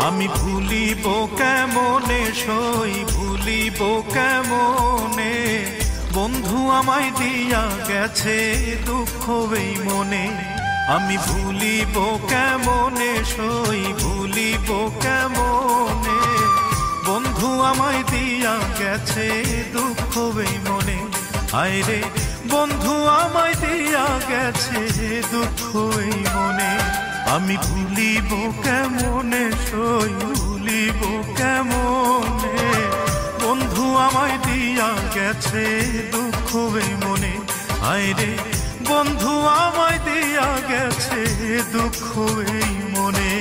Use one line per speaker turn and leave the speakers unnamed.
আমি ভুলিব কেমনে সই ভুলিব কেমনে, বন্ধু আমায় দিয়া গেছে দুঃখ এই মনে। আমি ভুলিব কেমনে সই ভুলিব কেমনে, বন্ধু আমায় দিয়া গেছে দুঃখ এই মনে। হায়রে বন্ধু আমায় দিয়া গেছে দুঃখ এই মনে। আমি ভুলিব কেমনে সই ভুলিব কেমনে, বন্ধু আমায় দিয়া গেছে দুঃখ এই মনে। হায়রে বন্ধু আমায় দিয়া গেছে দুঃখ এই মনে।